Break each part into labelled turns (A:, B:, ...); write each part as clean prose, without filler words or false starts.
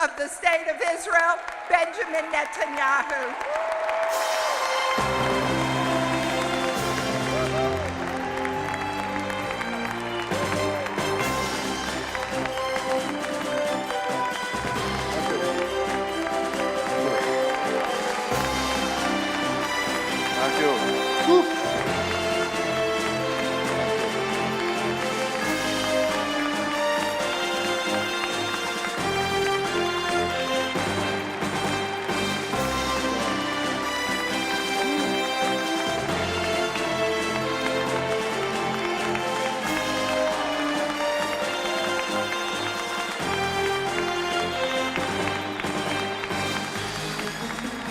A: of the State of Israel, Benjamin Netanyahu.
B: Thank you.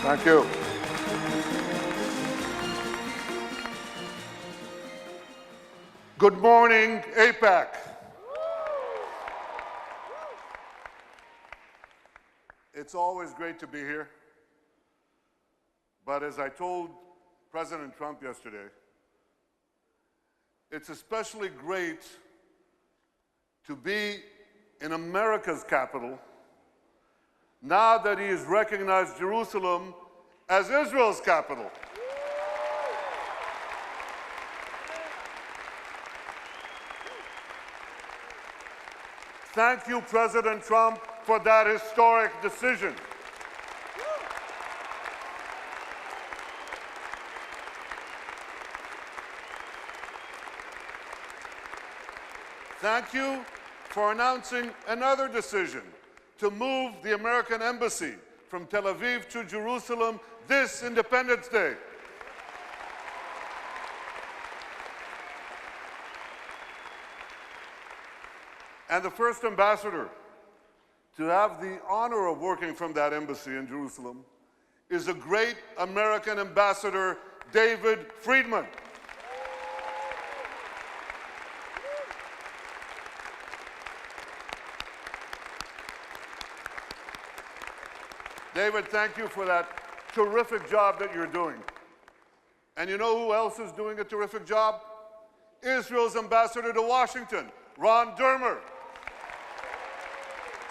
B: Thank you. Good morning, AIPAC. It's always great to be here. But as I told President Trump yesterday, it's especially great to be in America's capital now that he has recognized Jerusalem as Israel's capital. Thank you, President Trump, for that historic decision. Thank you for announcing another decision to move the American embassy from Tel Aviv to Jerusalem this Independence Day. And the first ambassador to have the honor of working from that embassy in Jerusalem is a great American ambassador, David Friedman. David, thank you for that terrific job that you're doing. And you know who else is doing a terrific job? Israel's ambassador to Washington, Ron Dermer.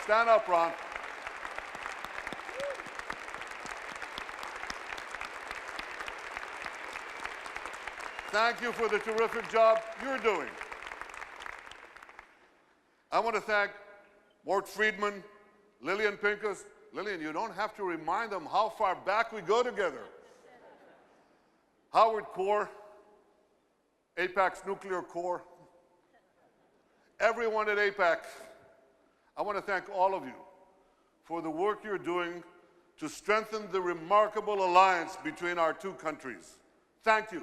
B: Stand up, Ron. Thank you for the terrific job you're doing. I want to thank Mort Friedman, Lillian Pincus. Lillian, you don't have to remind them how far back we go together. Howard Core, AIPAC's nuclear core. Everyone at AIPAC, I want to thank all of you for the work you're doing to strengthen the remarkable alliance between our two countries. Thank you.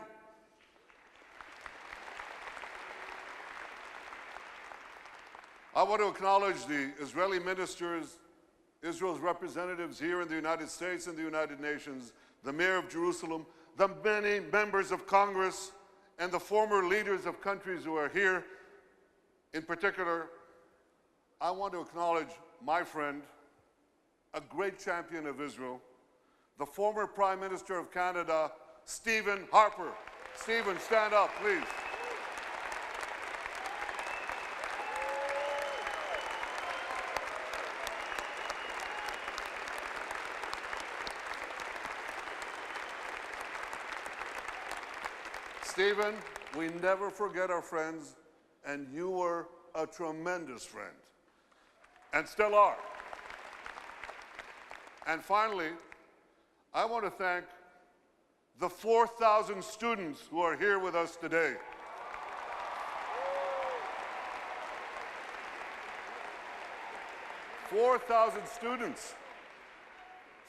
B: I want to acknowledge the Israeli ministers, Israel's representatives here in the United States and the United Nations, the Mayor of Jerusalem, the many members of Congress, and the former leaders of countries who are here. In particular, I want to acknowledge my friend, a great champion of Israel, the former Prime Minister of Canada, Stephen Harper. Stephen, stand up, please. Stephen, we never forget our friends, and you were a tremendous friend, and still are. And finally, I want to thank the 4,000 students who are here with us today. "4,000 students.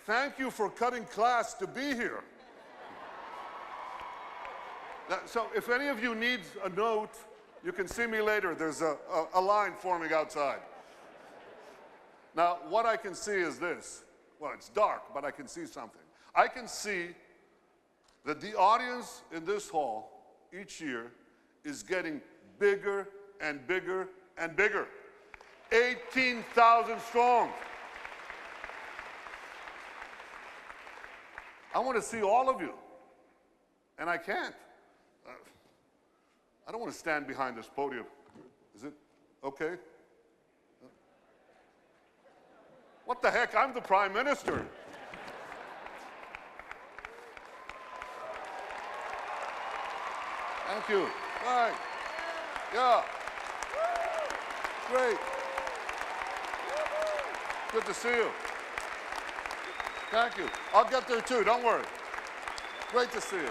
B: Thank you for cutting class to be here. So if any of you needs a note, you can see me later. There's a line forming outside. Now, what I can see is this. Well, it's dark, but I can see something. I can see that the audience in this hall each year is getting bigger and bigger and bigger. 18,000 strong. I want to see all of you, and I can't. I don't want to stand behind this podium. Is it okay? What the heck? I'm the Prime Minister. Thank you. Right. Yeah. Great. Good to see you. Thank you. I'll get there too, don't worry. Great to see you.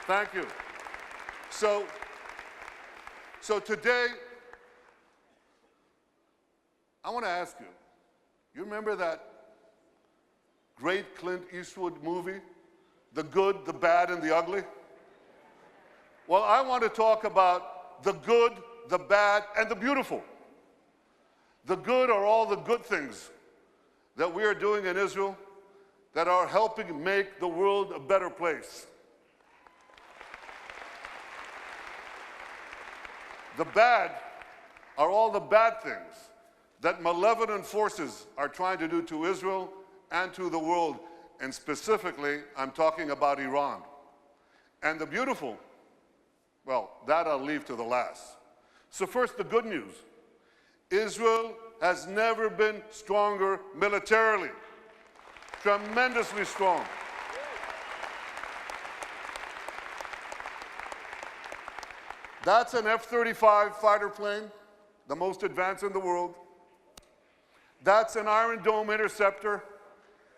B: Thank you. So today, I want to ask you, you remember that great Clint Eastwood movie, The Good, the Bad, and the Ugly? Well, I want to talk about the good, the bad, and the beautiful. The good are all the good things that we are doing in Israel that are helping make the world a better place. The bad are all the bad things that malevolent forces are trying to do to Israel and to the world. And specifically, I'm talking about Iran. And the beautiful, well, that I'll leave to the last. So first, the good news. Israel has never been stronger militarily. Tremendously strong. That's an F-35 fighter plane, the most advanced in the world. That's an Iron Dome interceptor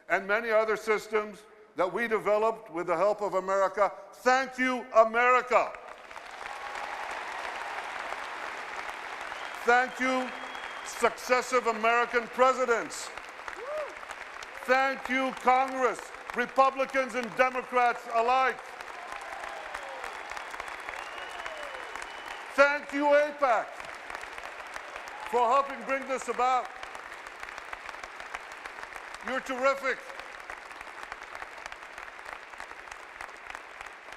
B: and many other systems that we developed with the help of America. Thank you, America. Thank you, successive American presidents. Thank you, Congress, Republicans and Democrats alike. Thank you, AIPAC, for helping bring this about. You're terrific.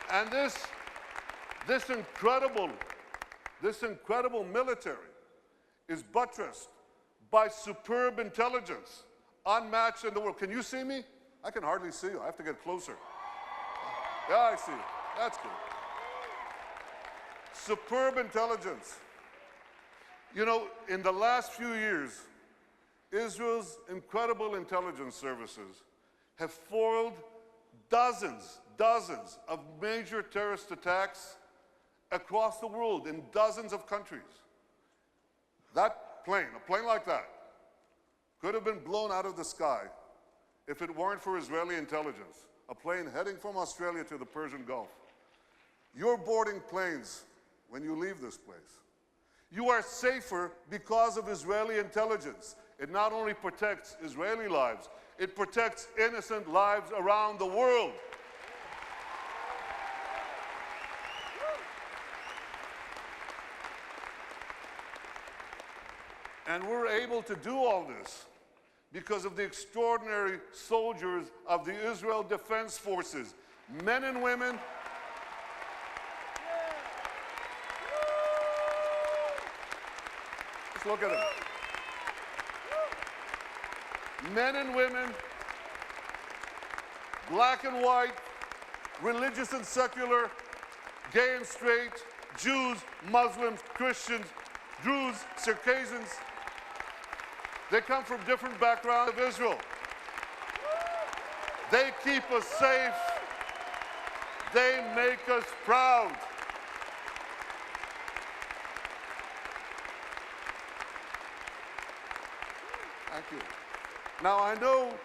B: And this incredible military is buttressed by superb intelligence, unmatched in the world. Can you see me? I can hardly see you. I have to get closer. Yeah, I see you. That's good. Superb intelligence. You know, in the last few years, Israel's incredible intelligence services have foiled dozens of major terrorist attacks across the world in dozens of countries. That plane, a plane like that, could have been blown out of the sky if it weren't for Israeli intelligence. A plane heading from Australia to the Persian Gulf. You're boarding planes when you leave this place. You are safer because of Israeli intelligence. It not only protects Israeli lives, it protects innocent lives around the world. And we're able to do all this because of the extraordinary soldiers of the Israel Defense Forces, men and women. Just look at them. Men and women, black and white, religious and secular, gay and straight, Jews, Muslims, Christians, Druze, Circassians. They come from different backgrounds of Israel. They keep us safe. They make us proud. Thank you. Now I know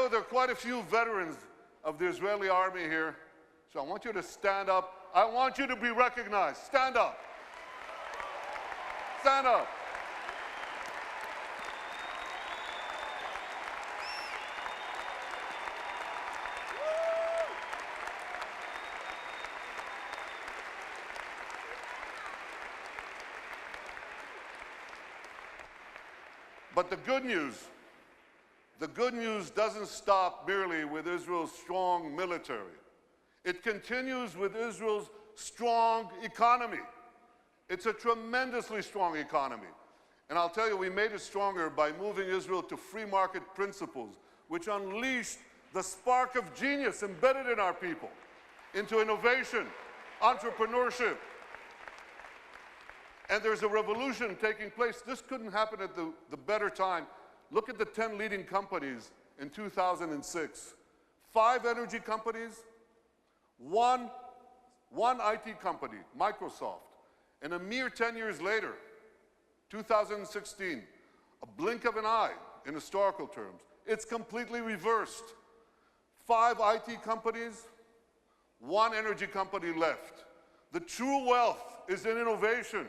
B: there are quite a few veterans of the Israeli army here, so I want you to stand up. I want you to be recognized. Stand up. Stand up. But the good news doesn't stop merely with Israel's strong military. It continues with Israel's strong economy. It's a tremendously strong economy. And I'll tell you, we made it stronger by moving Israel to free market principles, which unleashed the spark of genius embedded in our people into innovation, entrepreneurship, And there's a revolution taking place. This couldn't happen at the better time. Look at the 10 leading companies in 2006. 5 energy companies, one IT company, Microsoft. And a mere 10 years later, 2016, a blink of an eye in historical terms, it's completely reversed. 5 IT companies, 1 energy company left. The true wealth is in innovation.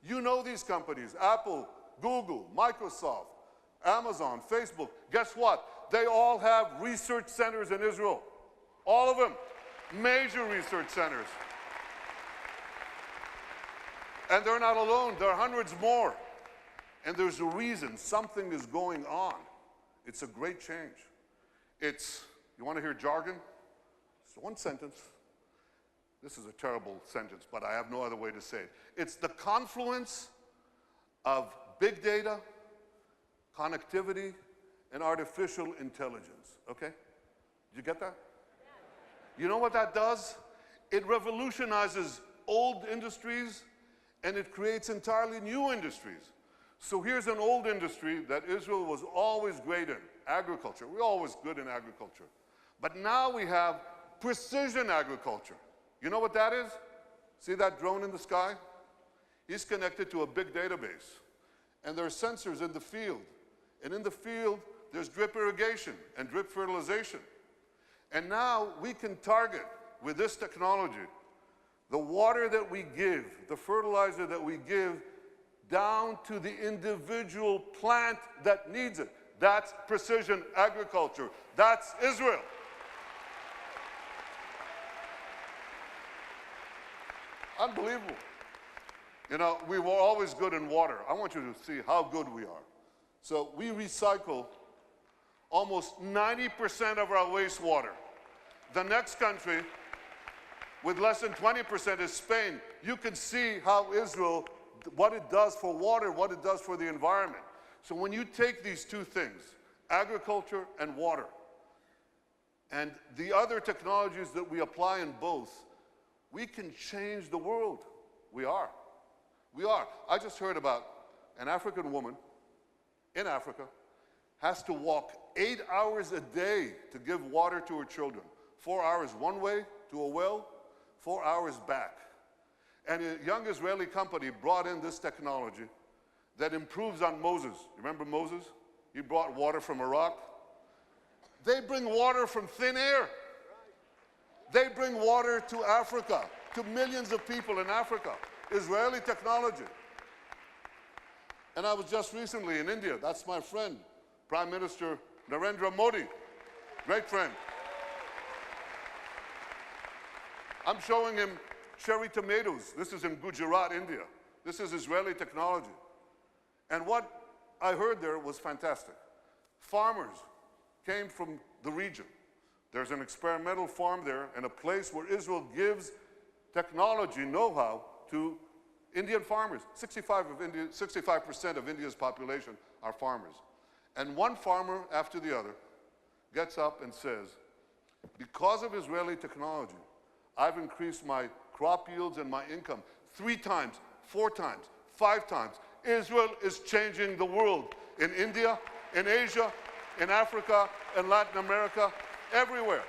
B: You know these companies, Apple, Google, Microsoft, Amazon, Facebook. Guess what? They all have research centers in Israel. All of them. Major research centers. And they're not alone. There are hundreds more. And there's a reason. Something is going on. It's a great change. It's, you want to hear jargon? It's one sentence. This is a terrible sentence, but I have no other way to say it. It's the confluence of big data, connectivity, and artificial intelligence, okay? Did you get that? You know what that does? It revolutionizes old industries, and it creates entirely new industries. So here's an old industry that Israel was always great in, agriculture. We're always good in agriculture. But now we have precision agriculture. You know what that is? See that drone in the sky? He's connected to a big database. And there are sensors in the field. And in the field, there's drip irrigation and drip fertilization. And now we can target, with this technology, the water that we give, the fertilizer that we give, down to the individual plant that needs it. That's precision agriculture. That's Israel. Unbelievable. You know, we were always good in water. I want you to see how good we are. So we recycle almost 90% of our wastewater. The next country with less than 20% is Spain. You can see how Israel, what it does for water, what it does for the environment. So when you take these two things, agriculture and water, and the other technologies that we apply in both, we can change the world. We are. We are. I just heard about an African woman in Africa has to walk 8 hours a day to give water to her children. 4 hours one way to a well, 4 hours back. And a young Israeli company brought in this technology that improves on Moses. Remember Moses? He brought water from a rock. They bring water from thin air. They bring water to Africa, to millions of people in Africa. Israeli technology. And I was just recently in India. That's my friend, Prime Minister Narendra Modi. Great friend. I'm showing him cherry tomatoes. This is in Gujarat, India. This is Israeli technology. And what I heard there was fantastic. Farmers came from the region. There's an experimental farm there and a place where Israel gives technology know-how to Indian farmers. 65% of India's population are farmers. And one farmer after the other gets up and says, because of Israeli technology, I've increased my crop yields and my income 3 times, 4 times, 5 times. Israel is changing the world in India, in Asia, in Africa, in Latin America, everywhere.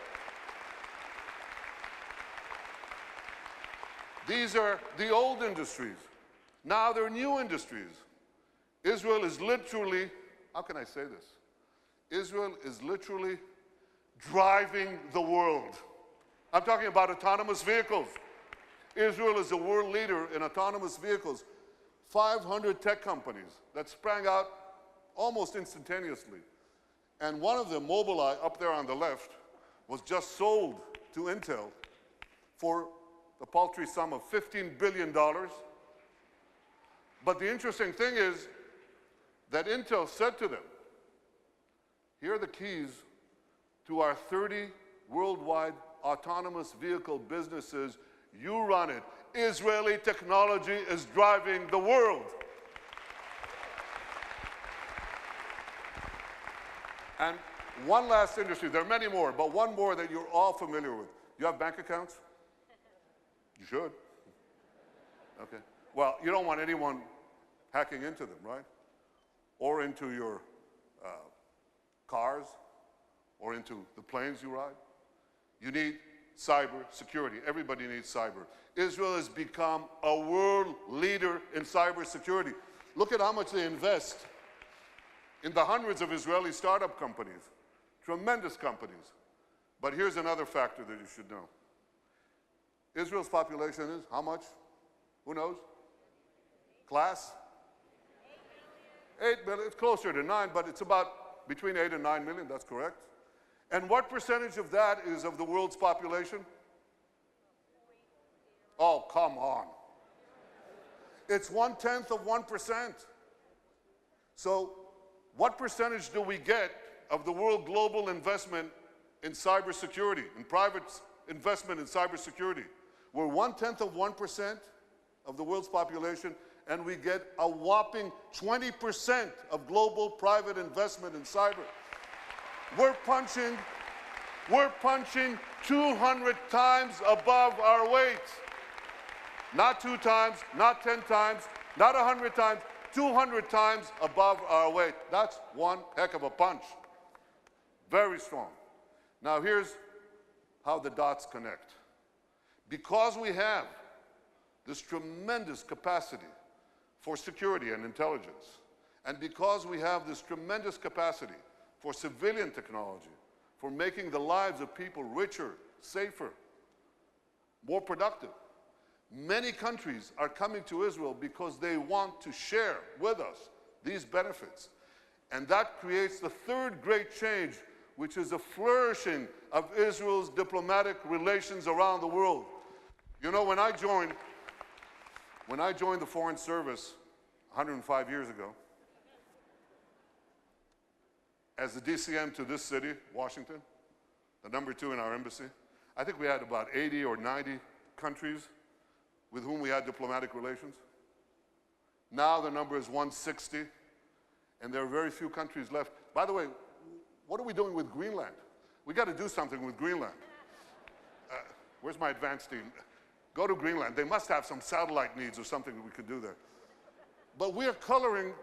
B: These are the old industries. Now they're new industries. Israel is literally, how can I say this? Israel is literally driving the world. I'm talking about autonomous vehicles. Israel is a world leader in autonomous vehicles. 500 tech companies that sprang out almost instantaneously. And one of them, Mobileye, up there on the left, was just sold to Intel for the paltry sum of $15 billion. But the interesting thing is that Intel said to them, here are the keys to our 30 worldwide autonomous vehicle businesses. You run it. Israeli technology is driving the world. And one last industry, there are many more, but one more that you're all familiar with. You have bank accounts? You should. Okay. Well, you don't want anyone hacking into them, right? Or into your cars, or into the planes you ride. You need cyber security. Everybody needs cyber. Israel has become a world leader in cyber security. Look at how much they invest in the hundreds of Israeli startup companies, tremendous companies. But here's another factor that you should know. Israel's population is how much? Who knows? Class? 8 million. It's closer to 9, but it's about between 8 and 9 million, that's correct. And what percentage of that is of the world's population? Oh, come on. It's 1/10 of 1%. So what percentage do we get of the world global investment in cybersecurity, in private investment in cybersecurity? We're 1/10 of 1% of the world's population, and we get a whopping 20% of global private investment in cyber. We're punching 200 times above our weight. Not 2 times, not 10 times, not 100 times, 200 times above our weight. That's one heck of a punch. Very strong. Now here's how the dots connect. Because we have this tremendous capacity for security and intelligence, and because we have this tremendous capacity for civilian technology, for making the lives of people richer, safer, more productive, many countries are coming to Israel because they want to share with us these benefits. And that creates the third great change, which is a flourishing of Israel's diplomatic relations around the world. You know, when I joined the Foreign Service 105 years ago, as the DCM to this city, Washington, the #2 in our embassy, I think we had about 80 or 90 countries with whom we had diplomatic relations. Now the number is 160, and there are very few countries left. By the way, what are we doing with Greenland? We got to do something with Greenland. Where's my advanced team? Go to Greenland. They must have some satellite needs or something we could do there. But we are coloring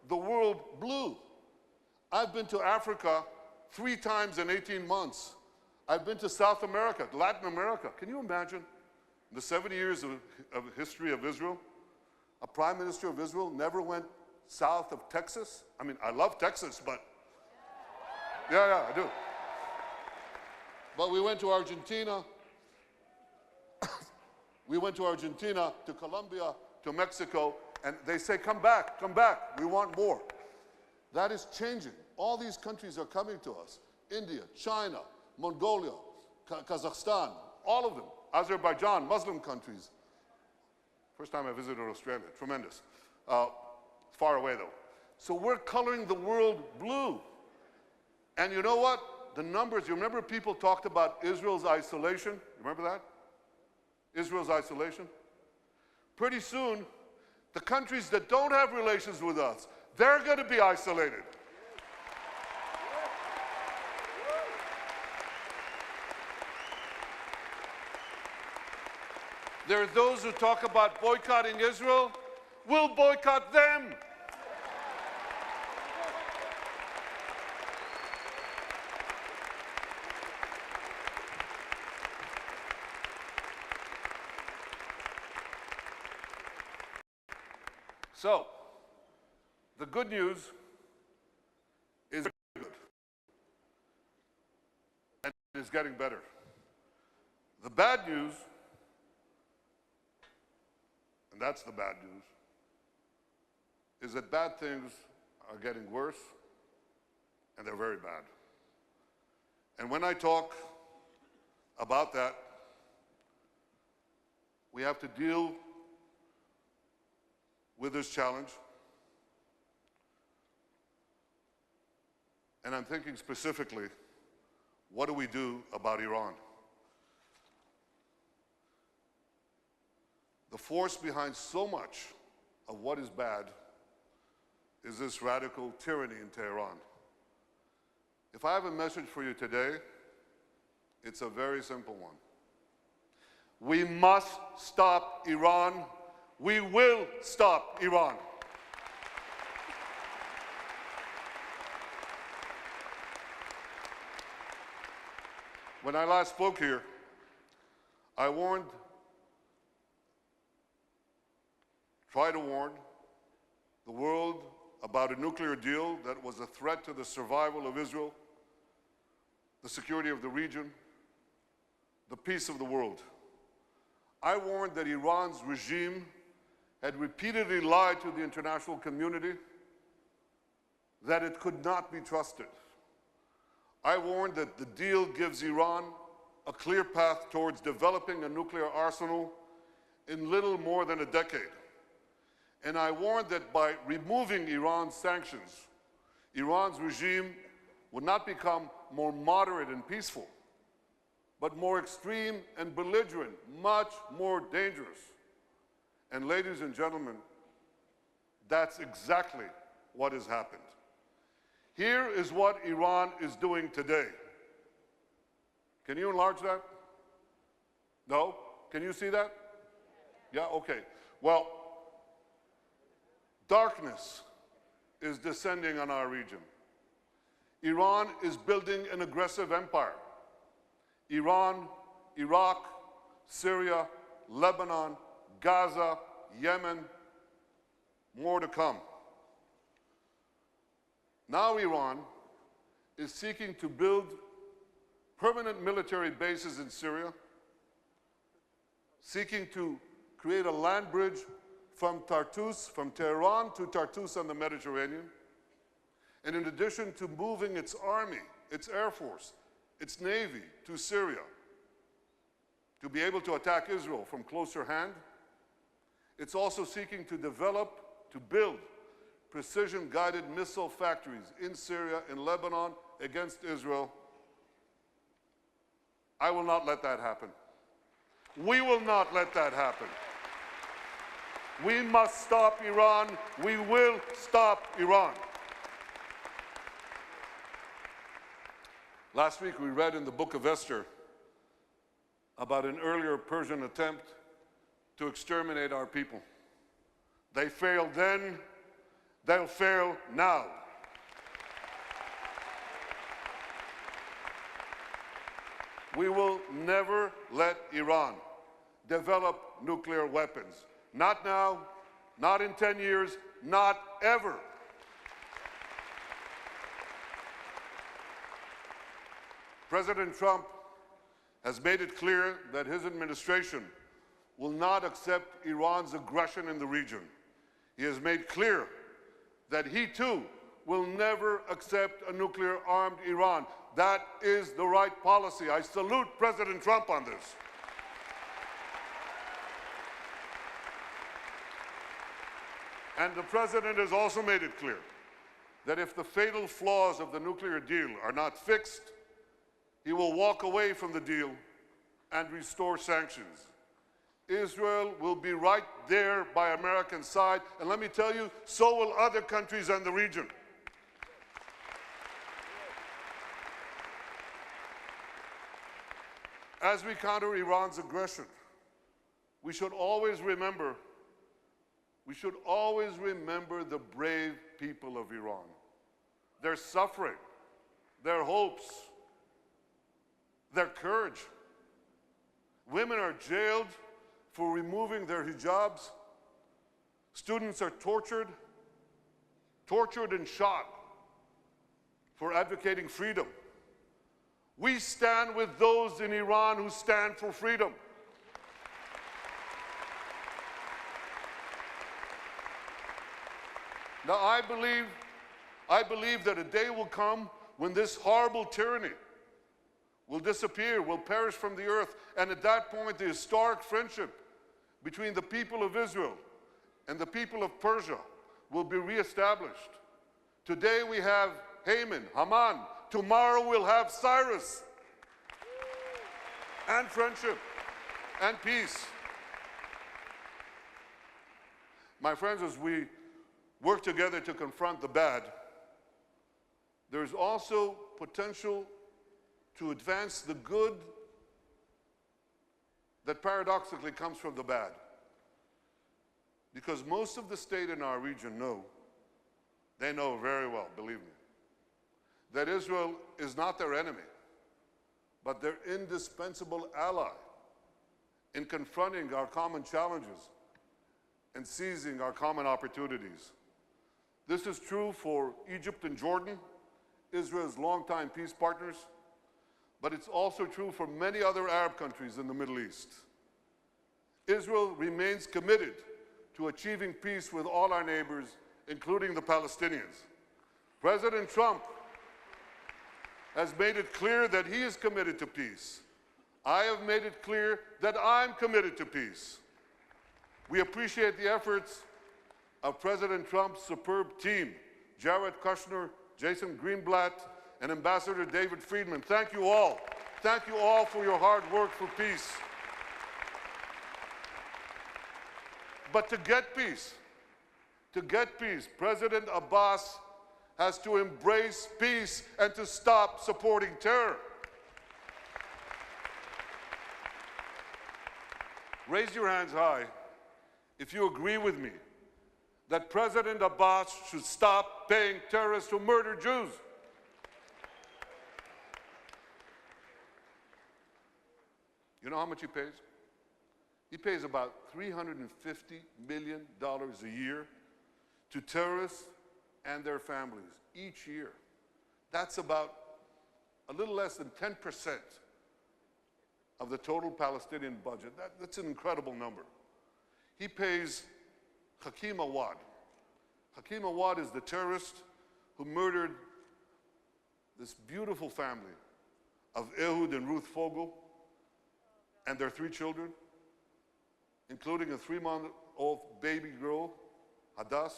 B: the world blue. I've been to Africa 3 times in 18 months. I've been to South America, Latin America. Can you imagine? In the 70 years of history of Israel, a prime minister of Israel never went south of Texas? I mean, I love Texas, but yeah, I do. But we went to Argentina. We went to Argentina, to Colombia, to Mexico, and they say, come back, we want more. That is changing. All these countries are coming to us. India, China, Mongolia, Kazakhstan, all of them. Azerbaijan, Muslim countries. First time I visited Australia, tremendous. Far away though. So we're coloring the world blue. And you know what? The numbers, you remember people talked about Israel's isolation? You remember that? Israel's isolation? Pretty soon, the countries that don't have relations with us, they're going to be isolated. There are those who talk about boycotting Israel. We'll boycott them. So, the good news is good, and it's getting better. The bad news, and that's the bad news, is that bad things are getting worse, and they're very bad. And when I talk about that, we have to deal with this challenge. And I'm thinking specifically, what do we do about Iran? The force behind so much of what is bad is this radical tyranny in Tehran. If I have a message for you today, it's a very simple one. We must stop Iran. We will stop Iran. When I last spoke here, I tried to warn the world about a nuclear deal that was a threat to the survival of Israel, the security of the region, the peace of the world. I warned that Iran's regime had repeatedly lied to the international community, that it could not be trusted. I warned that the deal gives Iran a clear path towards developing a nuclear arsenal in little more than a decade. And I warned that by removing Iran's sanctions, Iran's regime would not become more moderate and peaceful, but more extreme and belligerent, much more dangerous. And ladies and gentlemen, that's exactly what has happened. Here is what Iran is doing today. Can you enlarge that? No? Can you see that? Yeah, okay. Well, darkness is descending on our region. Iran is building an aggressive empire. Iran, Iraq, Syria, Lebanon, Gaza, Yemen, more to come. Now Iran is seeking to build permanent military bases in Syria, seeking to create a land bridge from Tartus, from Tehran to Tartus on the Mediterranean, and in addition to moving its army, its air force, its navy to Syria to be able to attack Israel from closer hand, it's also seeking to build precision-guided missile factories in Syria, in Lebanon, against Israel. I will not let that happen. We will not let that happen. We must stop Iran. We will stop Iran. Last week we read in the book of Esther about an earlier Persian attempt to exterminate our people. They failed then, they'll fail now. We will never let Iran develop nuclear weapons. Not now, not in 10 years, not ever. President Trump has made it clear that his administration will not accept Iran's aggression in the region. He has made clear that he too will never accept a nuclear-armed Iran. That is the right policy. I salute President Trump on this. And the President has also made it clear that if the fatal flaws of the nuclear deal are not fixed, he will walk away from the deal and restore sanctions. Israel will be right there by American side, and let me tell you, so will other countries in the region. As we counter Iran's aggression, we should always remember the brave people of Iran. Their suffering, their hopes, their courage. Women are jailed for removing their hijabs. Students are tortured and shot for advocating freedom. We stand with those in Iran who stand for freedom. Now, I believe that a day will come when this horrible tyranny will disappear, will perish from the earth, and at that point, the historic friendship between the people of Israel and the people of Persia will be reestablished. Today we have Haman, Haman. Tomorrow we'll have Cyrus. And friendship and peace. My friends, as we work together to confront the bad, there's also potential to advance the good that paradoxically comes from the bad. Because most of the state in our region know, they know very well, believe me, that Israel is not their enemy, but their indispensable ally in confronting our common challenges and seizing our common opportunities. This is true for Egypt and Jordan, Israel's longtime peace partners, but it's also true for many other Arab countries in the Middle East. Israel remains committed to achieving peace with all our neighbors, including the Palestinians. President Trump has made it clear that he is committed to peace. I have made it clear that I'm committed to peace. We appreciate the efforts of President Trump's superb team, Jared Kushner, Jason Greenblatt, and Ambassador David Friedman. Thank you all. Thank you all for your hard work for peace. But to get peace, President Abbas has to embrace peace and to stop supporting terror. Raise your hands high if you agree with me that President Abbas should stop paying terrorists who murder Jews. You know how much he pays? He pays about $350 million a year to terrorists and their families each year. That's about a little less than 10% of the total Palestinian budget. That's an incredible number. He pays Hakim Awad. Hakim Awad is the terrorist who murdered this beautiful family of Ehud and Ruth Fogel and their 3 children, including a 3-month-old baby girl, Hadass.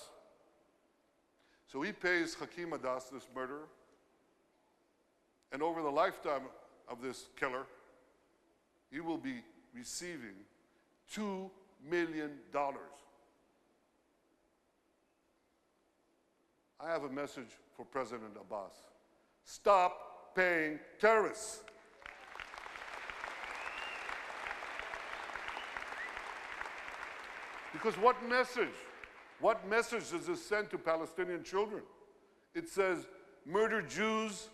B: So he pays Hakim Hadass, this murderer, and over the lifetime of this killer, he will be receiving $2 million. I have a message for President Abbas. Stop paying terrorists. Because what message does this send to Palestinian children? It says, murder Jews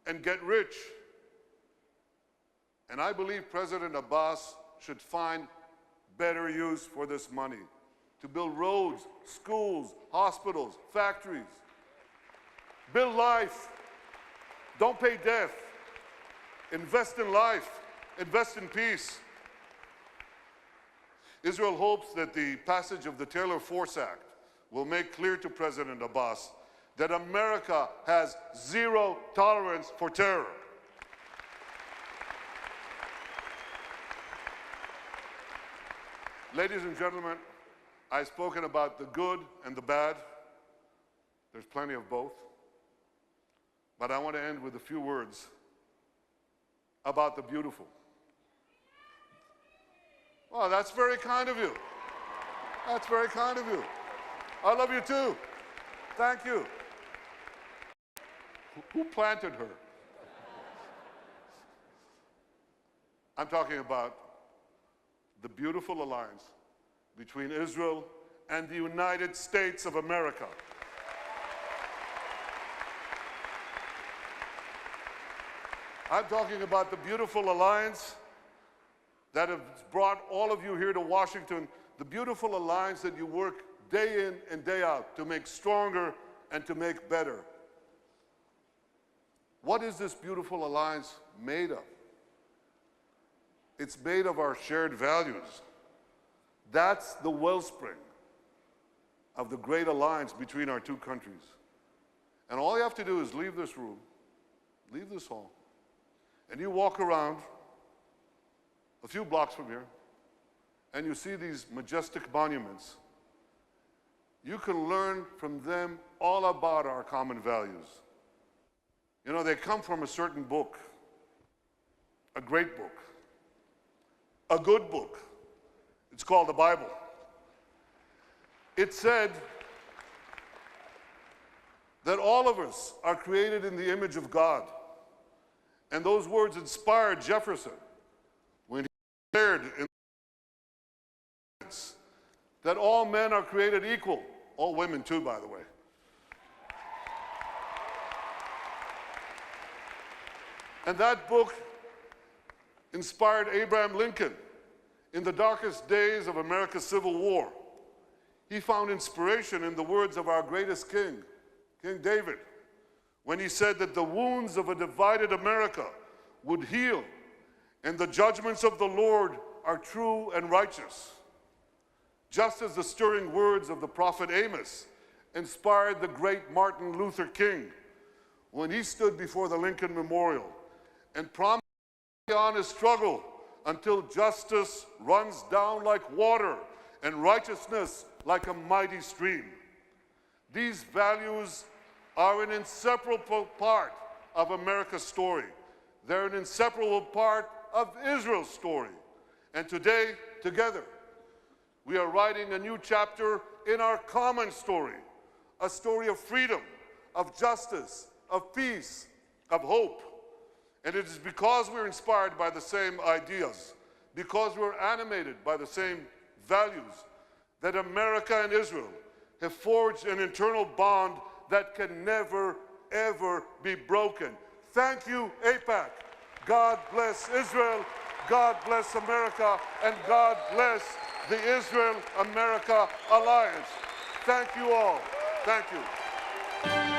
B: and get rich. And I believe President Abbas should find better use for this money to build roads, schools, hospitals, factories. Build life. Don't pay death. Invest in life. Invest in peace. Israel hopes that the passage of the Taylor Force Act will make clear to President Abbas that America has zero tolerance for terror. Ladies and gentlemen, I've spoken about the good and the bad. There's plenty of both. But I want to end with a few words about the beautiful. Oh, that's very kind of you. That's very kind of you. I love you too. Thank you. Who planted her? I'm talking about the beautiful alliance between Israel and the United States of America. I'm talking about the beautiful alliance that has brought all of you here to Washington, the beautiful alliance that you work day in and day out to make stronger and to make better. What is this beautiful alliance made of? It's made of our shared values. That's the wellspring of the great alliance between our two countries. And all you have to do is leave this room, leave this hall, and you walk around a few blocks from here, and you see these majestic monuments. You can learn from them all about our common values. You know, they come from a certain book, a great book, a good book. It's called the Bible. It said that all of us are created in the image of God. And those words inspired Jefferson when he declared in that all men are created equal, all women too, by the way. And that book inspired Abraham Lincoln in the darkest days of America's Civil War. He found inspiration in the words of our greatest king, King David, when he said that the wounds of a divided America would heal, and the judgments of the Lord are true and righteous. Just as the stirring words of the prophet Amos inspired the great Martin Luther King when he stood before the Lincoln Memorial and promised to carry on his struggle until justice runs down like water and righteousness like a mighty stream. These values are an inseparable part of America's story. They're an inseparable part of Israel's story. And today, together, we are writing a new chapter in our common story, a story of freedom, of justice, of peace, of hope. And it is because we're inspired by the same ideas, because we're animated by the same values, that America and Israel have forged an internal bond that can never, ever be broken. Thank you, AIPAC. God bless Israel, God bless America, and God bless the Israel-America Alliance. Thank you all. Thank you.